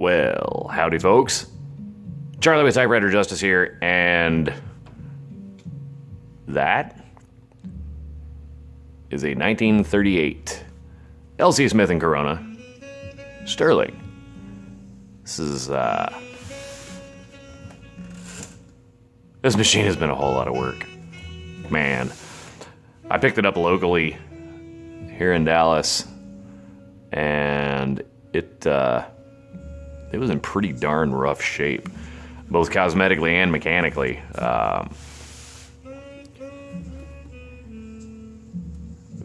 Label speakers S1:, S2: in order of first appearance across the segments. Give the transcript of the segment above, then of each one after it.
S1: Well, howdy folks. Charlie with Typewriter Justice here, and that is a 1938 L.C. Smith & Corona Sterling. This machine has been a whole lot of work. Man, I picked it up locally here in Dallas, and it was in pretty darn rough shape, both cosmetically and mechanically. The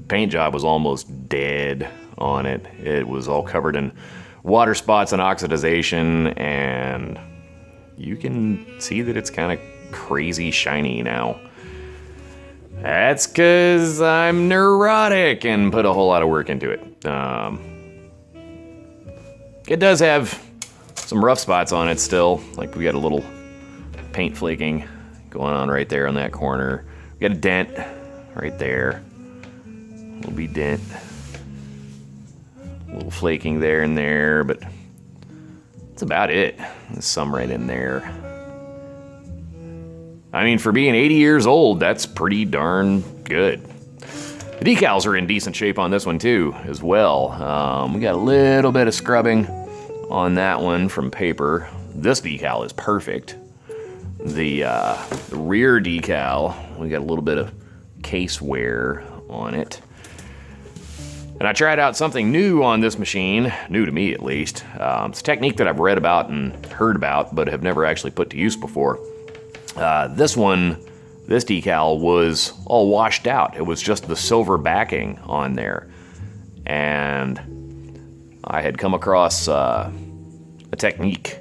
S1: paint job was almost dead on it. It was all covered in water spots and oxidization, and you can see that it's kind of crazy shiny now. That's because I'm neurotic and put a whole lot of work into it. It does have some rough spots on it still. Like we got a little paint flaking going on right there on that corner. We got a dent right there. A little wee dent. A little flaking there and there, but that's about it. There's some right in there. I mean, for being 80 years old, that's pretty darn good. The decals are in decent shape on this one too, as well. We got a little bit of scrubbing on that one from paper. This decal is perfect. The rear decal, we got a little bit of case wear on it. And I tried out something new on this machine, new to me at least. It's a technique that I've read about and heard about, but have never actually put to use before. This decal was all washed out. It was just the silver backing on there. And I had come across a technique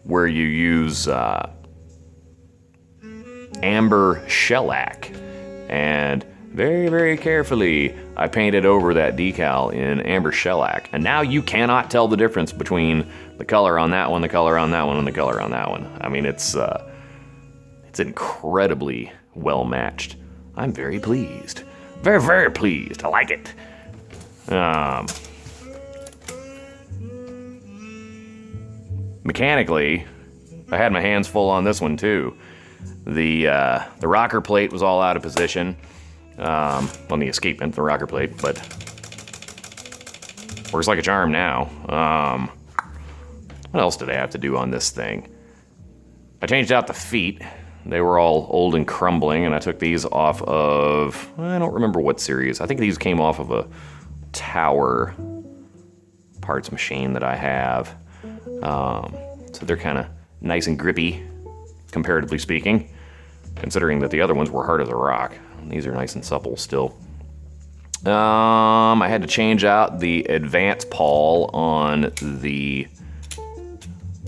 S1: where you use amber shellac, and very, very carefully I painted over that decal in amber shellac, and now you cannot tell the difference between the color on that one, the color on that one, and the color on that one. I mean, it's incredibly well matched. I'm very pleased. Very, very pleased. I like it. Mechanically, I had my hands full on this one too. The rocker plate was all out of position on the escapement, the rocker plate, but works like a charm now. What else did I have to do on this thing? I changed out the feet. They were all old and crumbling, and I took these off of, I don't remember what series. I think these came off of a Tower parts machine that I have. So they're kind of nice and grippy, comparatively speaking, considering that the other ones were hard as a rock. These are nice and supple still. I had to change out the advance pawl on the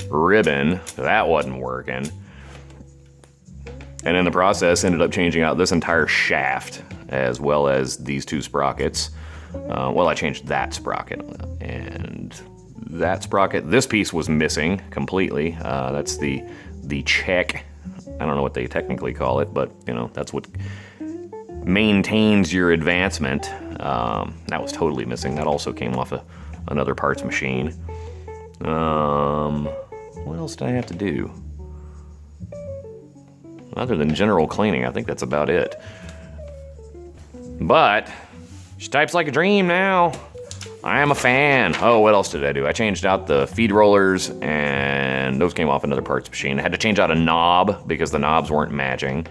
S1: ribbon. That wasn't working. And in the process, ended up changing out this entire shaft, as well as these two sprockets. Well, I changed that sprocket, and that sprocket, this piece was missing completely. That's the check. I don't know what they technically call it, but you know, that's what maintains your advancement. That was totally missing. That also came off another parts machine. What else did I have to do? Other than general cleaning, I think that's about it. But she types like a dream now. I am a fan. Oh, what else did I do? I changed out the feed rollers, and those came off another parts machine. I had to change out a knob because the knobs weren't matching.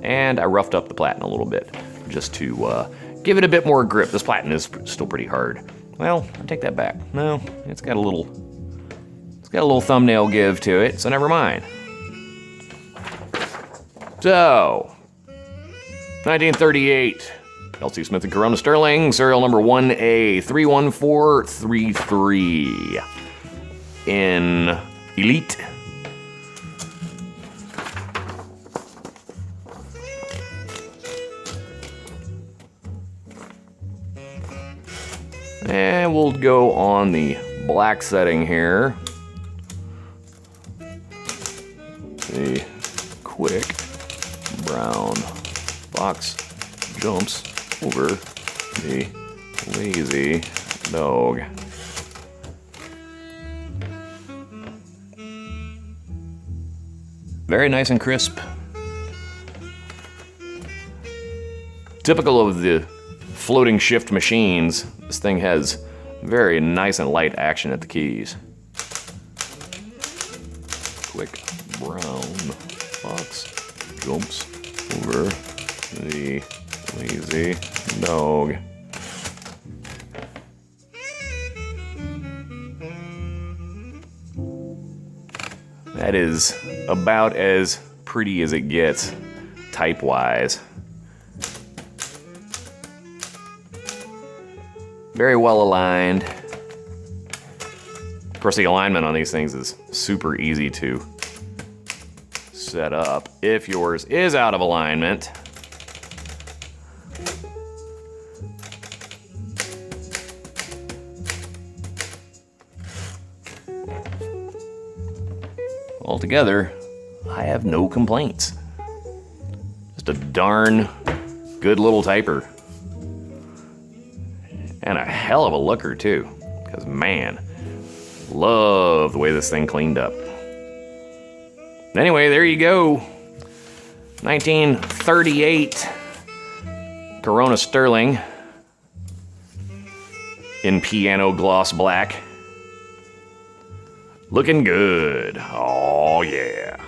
S1: And I roughed up the platen a little bit just to give it a bit more grip. This platen is still pretty hard. Well, I take that back. No, it's got a little thumbnail give to it, so never mind. So, 1938. L.C. Smith & Corona Sterling, serial number 1A31433 in Elite. And we'll go on the black setting here. The quick brown fox jumps over the lazy dog. Very nice and crisp. Typical of the floating shift machines, this thing has very nice and light action at the keys. Quick brown fox jumps over the lazy dog. That is about as pretty as it gets, type-wise. Very well aligned. Of course, the alignment on these things is super easy to set up if yours is out of alignment. Altogether, I have no complaints. Just a darn good little typer. And a hell of a looker too, because man, love the way this thing cleaned up. Anyway, there you go. 1938 Corona Sterling in piano gloss black. Looking good. Oh yeah.